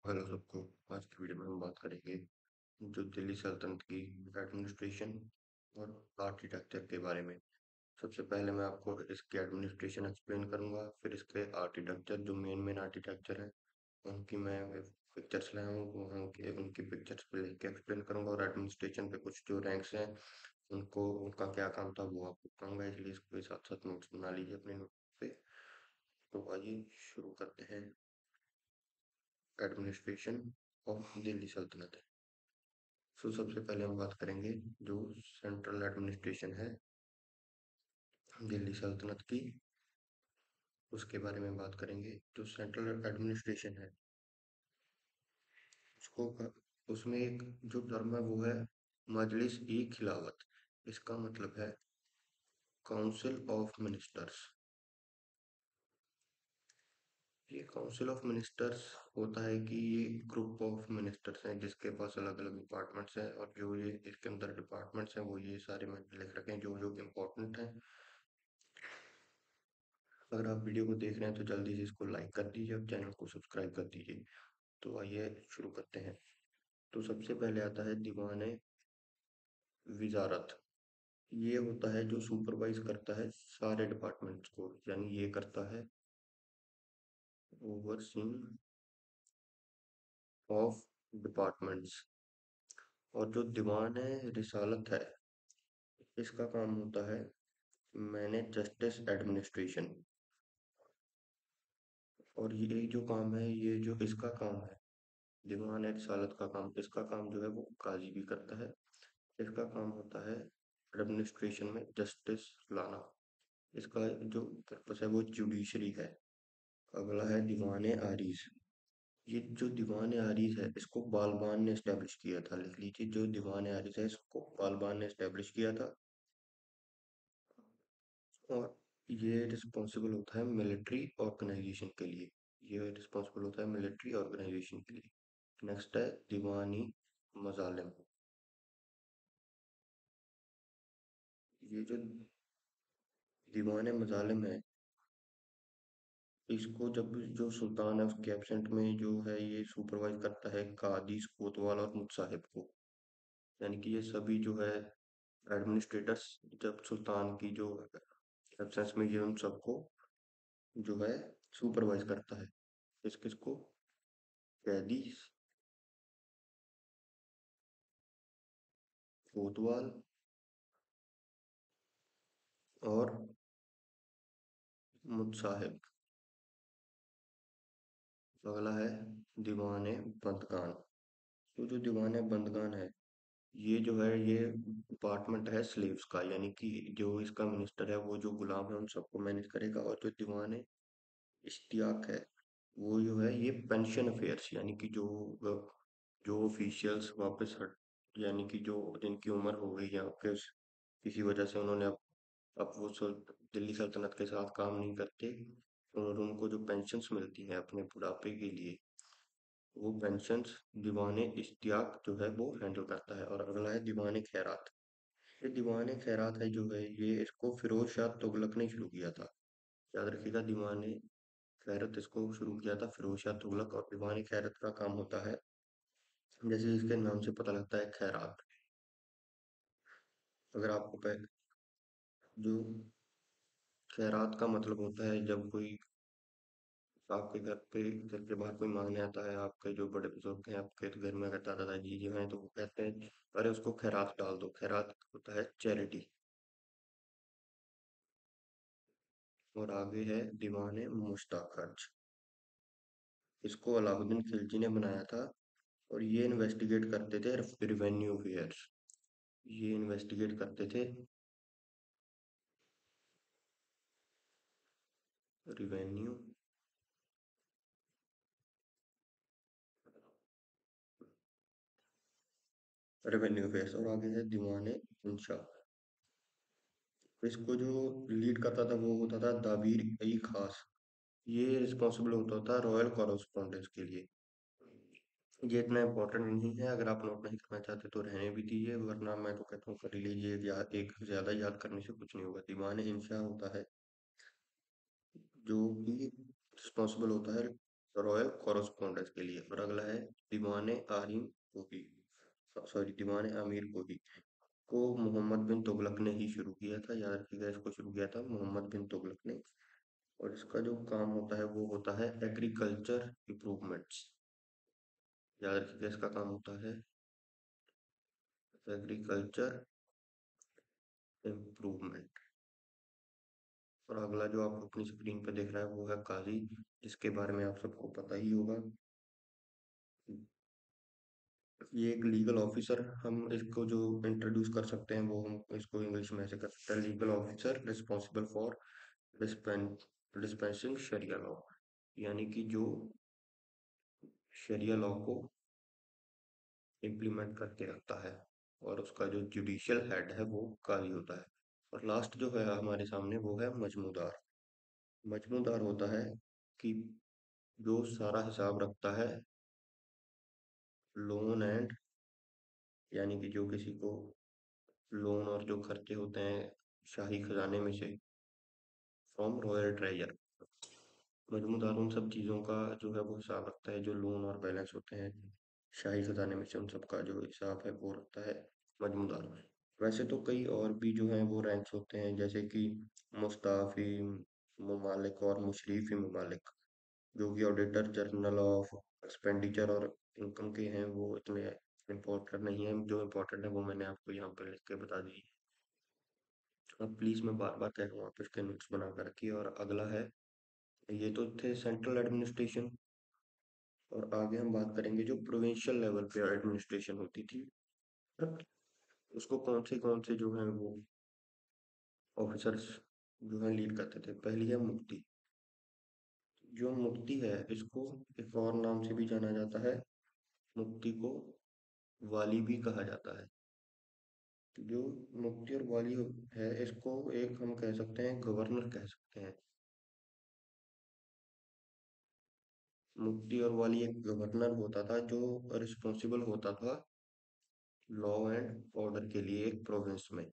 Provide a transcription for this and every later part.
Hello सबको। आज की वीडियो में हम बात करेंगे जो दिल्ली सल्तनत की एडमिनिस्ट्रेशन और आर्किटेक्चर के बारे में। सबसे पहले मैं आपको इसके एडमिनिस्ट्रेशन एक्सप्लेन करूंगा, फिर इसके आर्किटेक्चर जो मेन मेन आर्किटेक्चर है उनकी मैं पिक्चर्स लाया हूँ, वो उनकी पिक्चर्स पे लेके एक्सप्लेन करूंगा, और एडमिनिस्ट्रेशन पे कुछ जो रैंक्स हैं उनको उनका क्या काम था वो आपको बताऊंगा, इसलिए इसको साथ साथ नोट्स बना लीजिए अपने नोट पे। तो आइए शुरू करते हैं एडमिनिस्ट्रेशन ऑफ दिल्ली सल्तनत। तो सबसे पहले हम बात करेंगे जो सेंट्रल एडमिनिस्ट्रेशन है दिल्ली सल्तनत की, उसके बारे में बात करेंगे। जो सेंट्रल एडमिनिस्ट्रेशन है उसको उसमें एक जो टर्म है वो है मजलिस ई खिलाफत। इसका मतलब है काउंसिल ऑफ मिनिस्टर्स। ये काउंसिल ऑफ मिनिस्टर्स होता है कि ये ग्रुप ऑफ मिनिस्टर्स हैं जिसके पास अलग अलग डिपार्टमेंट्स हैं, और जो ये इसके अंदर डिपार्टमेंट्स हैं वो ये सारे मैंने लिख रखे हैं जो जो इम्पोर्टेंट हैं। अगर आप वीडियो को देख रहे हैं तो जल्दी से इसको लाइक कर दीजिए और चैनल को सब्सक्राइब कर दीजिए। तो आइए शुरू करते हैं। तो सबसे पहले आता है दीवान विजारत। ये होता है जो सुपरवाइज करता है सारे डिपार्टमेंट्स को, यानी ये करता है ओवरसीइंग ऑफ डिपार्टमेंट्स। और जो दीवान रिसालत है इसका काम होता है मैनेज जस्टिस एडमिनिस्ट्रेशन। और ये जो काम है, ये जो इसका काम है दीवान रिसालत का काम, इसका काम जो है वो काजी भी करता है। इसका काम होता है एडमिनिस्ट्रेशन में जस्टिस लाना। इसका जो पर्पस है वो जुडिशरी है। अगला है दीवान आरीज। ये जो दीवान आरीज है इसको बालबान ने एस्टेब्लिश किया था, लिख लीजिए। जो दीवान आरीज है इसको बालबान ने एस्टेब्लिश किया था। और ये रिस्पॉन्सिबल होता है मिलिट्री ऑर्गेनाइजेशन के लिए। ये रिस्पॉन्सिबल होता है मिलिट्री ऑर्गेनाइजेशन के लिए। नेक्स्ट है दीवानी मजालिम। ये जो दीवान मजालिम है इसको जब जो सुल्तान है उसके एब्सेंट में जो है ये सुपरवाइज करता है कादी, कोतवाल और मुत्साहिब को। यानी कि ये सभी जो है एडमिनिस्ट्रेटर्स जब सुल्तान की जो एब्सेंस में ये उन सबको जो है सुपरवाइज करता है। किस किस को? कैदी, कोतवाल और मुत्साहिब। अगला है दीवान बंदगान। तो जो दीवान बंदगान है ये जो है ये डिपार्टमेंट है स्लेव्स का, यानी कि जो इसका मिनिस्टर है वो जो गुलाम है उन सबको मैनेज करेगा। और जो दीवान इश्तियाक है वो जो है ये पेंशन अफेयर्स, यानी कि जो ऑफिशियल्स वापस हट, यानी कि जो जिनकी उम्र हो गई या किसी वजह से उन्होंने अब वो दिल्ली सल्तनत के साथ काम नहीं करते, और उनको जो पेंशन्स मिलती हैं अपने बुढ़ापे के लिए वो पेंशन्स दीवान इश्तियाक जो है वो हैंडल करता है। और अगला है दीवान खैरात। ये दीवान खैरात है जो है ये इसको फिरोज शाह तुगलक ने शुरू किया था। याद रखिएगा, दीवान खैरत इसको शुरू किया था फिरोज शाह तुगलक। और दीवान खैरत का काम होता है जैसे इसके नाम से पता लगता है खैरात। अगर आपको जो खैरात का मतलब होता है जब कोई आपके घर के बाहर कोई मांगने आता है, आपके जो बड़े बुजुर्ग हैं आपके तो घर में अगर दादा दादी जी हैं तो वो कहते हैं अरे उसको खैरात डाल दो। खैरात होता है चैरिटी। और आगे है दीवान मुश्ताक खर्च। इसको अलाउद्दीन खिलजी ने बनाया था, और ये इन्वेस्टिगेट करते थे रिवेन्यू अफेयर्स। ये इन्वेस्टिगेट करते थे रिवेन्यू रेवेन्यू अफेयर्स। और आगे है दीवान इंशा। इसको जो लीड करता था वो होता था दाबीर ई खास। ये रिस्पॉन्सिबल होता था रॉयल कॉरेस्पॉन्डेंस के लिए। ये इतना इम्पोर्टेंट नहीं है, अगर आप नोट नहीं करना चाहते तो रहने भी दीजिए, वरना मैं तो कहता हूँ कर ही लीजिए। एक ज्यादा याद करने से कुछ नहीं होगा। दीवान इंशा होता है जो कि रिस्पॉन्सिबल होता है रॉयल कॉरेस्पॉन्डेंस के लिए। और अगला है दीवाने आरिम कोही, सॉरी दीवाने अमीर कोही को मोहम्मद बिन तुगलक ने ही शुरू किया था। याद रखिएगा, इसको शुरू किया था मोहम्मद बिन तुगलक ने। और इसका जो काम होता है वो होता है एग्रीकल्चर इम्प्रूवमेंट्स। याद रखिएगा, इसका काम होता है एग्रीकल्चर इम्प्रूवमेंट। और अगला जो आप अपनी स्क्रीन पे देख रहे हैं वो है काजी, जिसके बारे में आप सबको पता ही होगा। ये एक लीगल ऑफिसर, हम इसको जो इंट्रोड्यूस कर सकते हैं वो हम इसको इंग्लिश में ऐसे कर सकते हैं, legal officer responsible for dispensing sharia law. यानी कि जो शरिया लॉ को इम्प्लीमेंट करके रखता है। और उसका जो जुडिशियल हेड है वो काजी होता है। और लास्ट जो है हमारे सामने वो है मजमूदार। मजमूदार होता है कि जो सारा हिसाब रखता है लोन एंड, यानी कि जो किसी को लोन और जो खर्चे होते हैं शाही खजाने में से, फ्रॉम रॉयल ट्रेजर। मजमूदार उन सब चीज़ों का जो है वो हिसाब रखता है, जो लोन और बैलेंस होते हैं शाही खजाने में से, उन सब का जो हिसाब है वो रखता है मजमूदार। वैसे तो कई और भी जो हैं वो रैंक्स होते हैं, जैसे कि मुस्ताफी ममालिक और मुशरीफी ममालिक, जो कि ऑडिटर जनरल ऑफ एक्सपेंडिचर और इनकम के हैं, वो इतने इम्पोर्टेंट नहीं है। जो इम्पोर्टेंट है वो मैंने आपको यहाँ पर लिख के बता दी। अब प्लीज़ मैं बार बार कह रहा हूँ, आप इसके नोट्स बना कर रखिए। और अगला है, ये तो थे सेंट्रल एडमिनिस्ट्रेशन। और आगे हम बात करेंगे जो प्रोविंशियल लेवल पे एडमिनिस्ट्रेशन होती थी, उसको कौन से जो हैं वो ऑफिसर्स जो हैं लीड करते थे। पहली है मुफ्ती। जो मुफ्ती है इसको एक और नाम से भी जाना जाता है, मुफ्ती को वाली भी कहा जाता है। जो मुफ्ती और वाली है इसको एक हम कह सकते हैं गवर्नर कह सकते हैं। मुफ्ती और वाली एक गवर्नर होता था जो रिस्पॉन्सिबल होता था लॉ एंड ऑर्डर के लिए एक प्रोविंस में।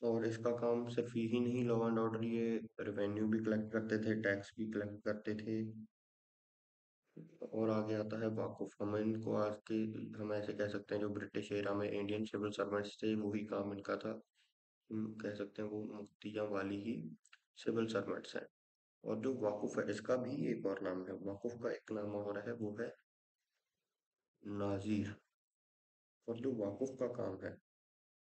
और इसका काम सिर्फ यही नहीं, लॉ एंड ऑर्डर, ये रेवेन्यू भी कलेक्ट करते थे, टैक्स भी कलेक्ट करते थे। और आगे आता है वाकुफ। हम इनको आज के, हम ऐसे कह सकते हैं जो ब्रिटिश एरा में इंडियन सिविल सर्वेंट्स थे वही काम इनका था। हम कह सकते हैं वो मुफ्ती या वाली ही सिविल सर्वेंट्स हैं। और जो वाकुफ है इसका भी एक और नाम है, वाकुफ का एक नाम और है वो है नाजीर। और जो वाकुफ का काम है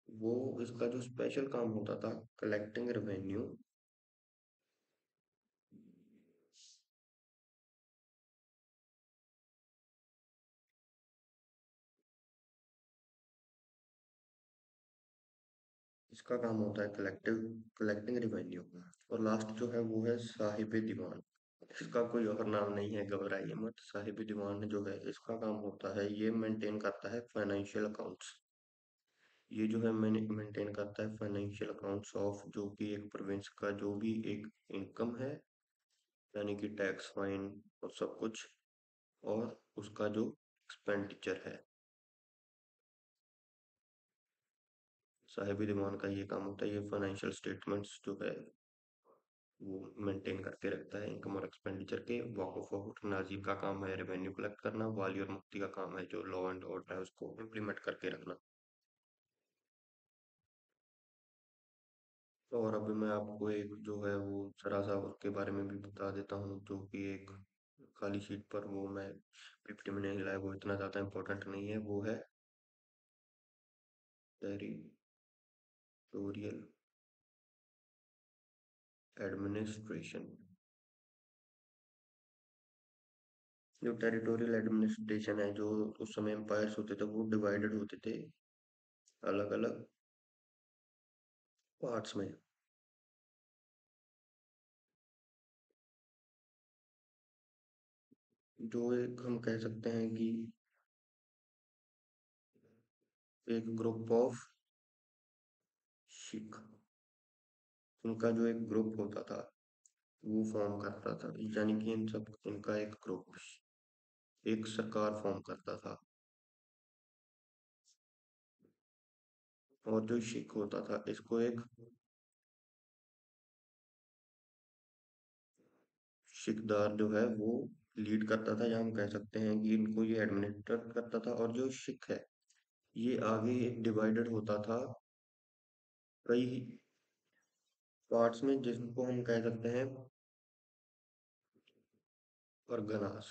वो, इसका जो स्पेशल काम होता था कलेक्टिंग रेवेन्यू, इसका काम होता है कलेक्टिंग रेवेन्यू। और लास्ट जो है वो है साहिब दीवान। इसका कोई और नाम नहीं है, घबराइए मत। साहिब दीवान जो है इसका काम होता है, ये मेंटेन करता है फाइनेंशियल अकाउंट्स। ये जो है मैंने मेंटेन करता है फाइनेंशियल अकाउंट्स ऑफ जो कि एक प्रोविंस का जो भी एक इनकम है, यानी कि टैक्स फाइन और सब कुछ, और उसका जो एक्सपेंडिचर है। साहिब दीवान का ये काम होता है, ये फाइनेंशियल स्टेटमेंट्स जो है वो मेंटेन करके रखता है इनकम और एक्सपेंडिचर के। वक़्फ़ और नाज़िम का काम है रेवेन्यू कलेक्ट करना, वाली और मुफ्ती का काम है जो लॉ एंड ऑर्डर है उसको इम्प्लीमेंट करके रखना। और अभी मैं आपको एक जो है वो ज़रा-सा उसके बारे में भी बता देता हूँ, जो कि एक खाली शीट पर वो मैं PPT में नहीं लाया, वो इतना ज़्यादा इम्पोर्टेंट नहीं है, वो है टेरिटोरियल एडमिनिस्ट्रेशन। जो टेरिटोरियल एडमिनिस्ट्रेशन है, जो उस समय एम्पायर्स होते थे वो डिवाइडेड होते थे अलग-अलग पार्ट्स में। जो एक हम कह सकते हैं कि एक ग्रुप ऑफ सिख, उनका जो एक ग्रुप होता था वो फॉर्म करता था, यानी कि इन सब इनका एक ग्रुप एक सरकार फॉर्म करता था। और जो सिख होता था इसको एक सिकदार जो है वो लीड करता था, या हम कह सकते हैं कि इनको ये एडमिनिस्टर करता था। और जो सिख है ये आगे डिवाइडेड होता था कई पार्ट्स में, जिनको हम कह सकते हैं परगनास।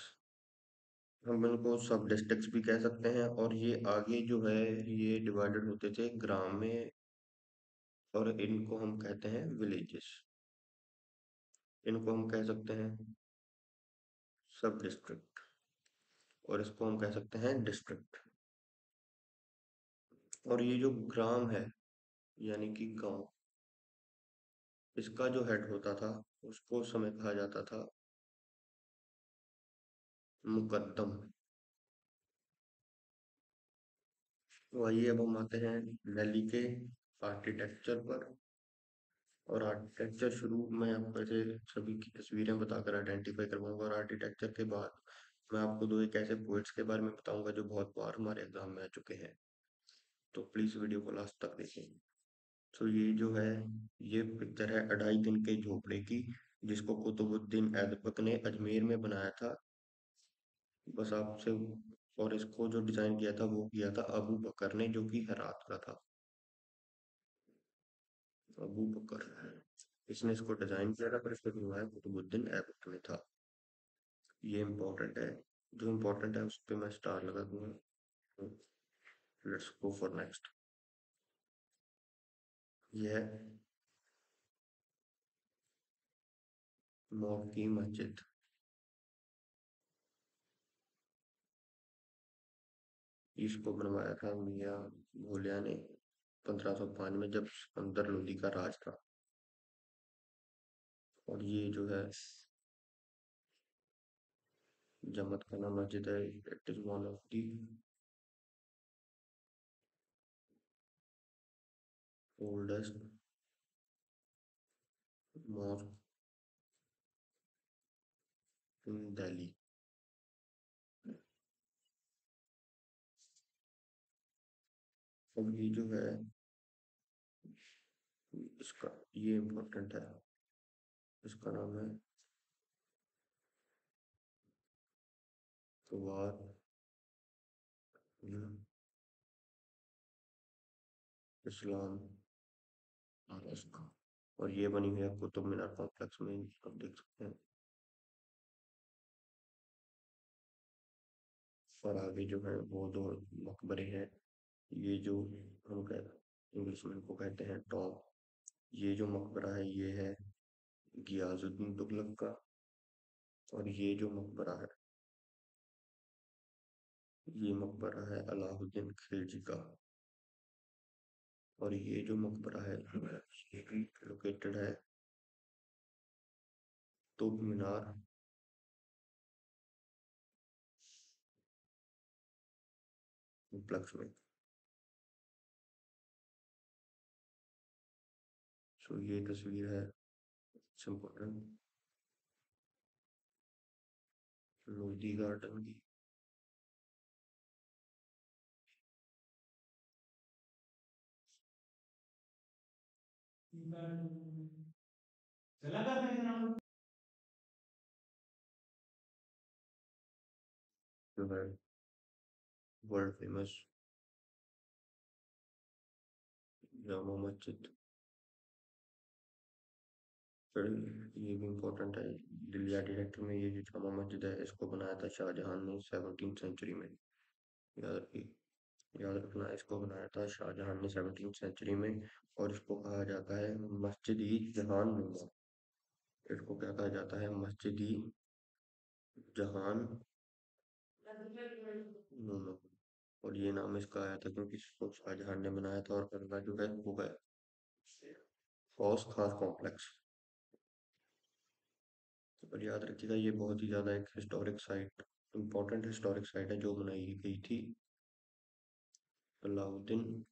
हम इनको सब डिस्ट्रिक्ट्स भी कह सकते हैं। और ये आगे जो है ये डिवाइडेड होते थे ग्राम में, और इनको हम कहते हैं विलेजेस। इनको हम कह सकते हैं सब डिस्ट्रिक्ट, और इसको हम कह सकते हैं डिस्ट्रिक्ट। और ये जो ग्राम है यानी कि गांव, इसका जो हेड होता था उसको उस समय कहा जाता था मुकद्दम। तो आइए अब हम आते हैं दिल्ली के आर्किटेक्चर पर। और आर्किटेक्चर शुरू मैं आपको ऐसे सभी की तस्वीरें बताकर आइडेंटिफाई करवाऊंगा, और आर्किटेक्चर के बाद मैं आपको दो एक ऐसे पोइट्स के बारे में बताऊंगा जो बहुत बार हमारे एग्जाम में आ चुके हैं। तो प्लीज वीडियो को लास्ट तक देखें। तो ये जो है ये पिक्चर है अढ़ाई दिन के झोपड़े की, जिसको कुतुबुद्दीन ऐबक ने अजमेर में बनाया था। बस आपसे, और इसको जो डिजाइन किया था वो किया था अबू बकर ने, जो कि हेरात का था। अबू बकर इसने इसको डिजाइन किया था, पर इसको बनवाया कुतुबुद्दीन ऐबक ने था। ये इम्पोर्टेंट है, जो इम्पोर्टेंट है उस पर मैं स्टार लगा दूंगा। Let's go for next. ये है मौत की मस्जिद। इसको बनवाया था मियाँ भोलिया ने 1505 में, जब सिकंदर लोदी का राज था। और ये जो है जमत खाना मस्जिद है। It is one of the oldest mosque in Delhi. अब ये जो है इसका ये इम्पोर्टेंट है, इसका नाम है फवाद इस्लाम मॉस्क। और ये बनी हुई है कुतुब मीनार कॉम्प्लेक्स में, आप देख सकते हैं। और आगे जो है वो दो मकबरे हैं। ये जो हम कह इंग्लिश में इनको कहते हैं टॉम। ये जो मकबरा है ये है गियाजुद्दीन तुगलक का। और ये जो मकबरा है ये मकबरा है अलाउद्दीन खिलजी का। और ये जो मकबरा है ये भी लोकेटेड है कुतुब मीनार कॉम्प्लेक्स में। सो ये तस्वीर है इम्पोर्टेंट लोधी गार्डन की। जो है वर्ल्ड फेमस जामा मस्जिद। फिर ये भी इम्पोर्टेंट है, दिल्ली आर्किटेक्चर में ये जो जामा मस्जिद है इसको बनाया था शाहजहां ने 17वीं सेंचुरी में। याद रखिए, याद रखना, इसको बनाया था शाहजहां ने 17वीं सेंचुरी में। और इसको कहा जाता है मस्जिद ई जहान नुमा। इसको क्या कहा जाता है मस्जिद ई जहान नुमा। और ये नाम इसका आया था क्योंकि इसको शाहजहां ने बनाया था, और अगला जो है वो है हौस खास कॉम्प्लेक्स। और याद रखिएगा ये बहुत ही ज़्यादा एक historic site, important historic site है, जो बनाई गई थी अलाउद्दीन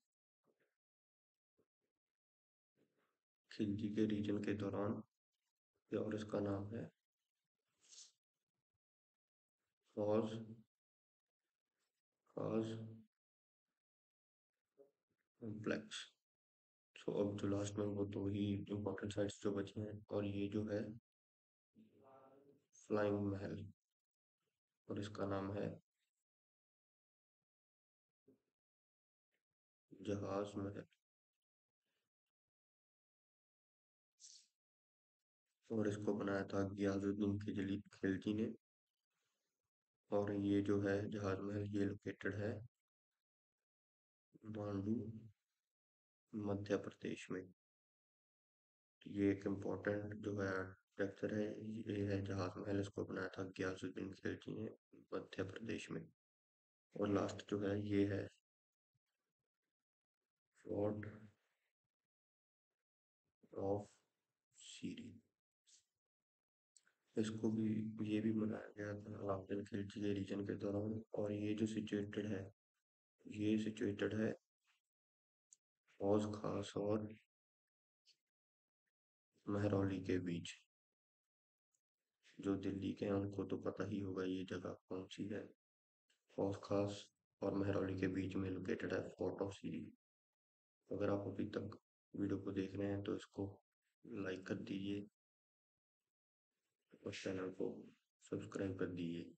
खिलजी के रीजन के दौरान। और इसका नाम है हौस खास कॉम्प्लेक्स। सो अब जो लास्ट में वो दो ही इम्पोर्टेंट साइट्स जो बची हैं, और ये जो है फ्लाइंग महल, और इसका नाम है जहाज महल। और इसको बनाया था गियाजुद्दीन खिलजी ने। और ये जो है जहाज महल, ये लोकेटेड है मांडू, मध्य प्रदेश में। तो ये एक इम्पोर्टेंट जो है आर्किटेक्चर है, ये है जहाज महल। इसको बनाया था गियाजुद्दीन खिलजी ने, मध्य प्रदेश में। और लास्ट जो है ये है फोर्ट ऑफ सीरी। इसको भी, ये भी बनाया गया था राजेंद्र खिलजी के रीजन के दौरान। और ये जो सिचुएटेड है, ये सिचुएटेड है हौज खास और महरौली के बीच। जो दिल्ली के हैं उनको तो पता ही होगा ये जगह कौन सी है। हौज खास और महरौली के बीच में लोकेटेड है फोर्ट ऑफ सीरी। अगर आप अभी तक वीडियो को देख रहे हैं तो इसको लाइक कर दीजिए और चैनल को सब्सक्राइब कर दीजिए।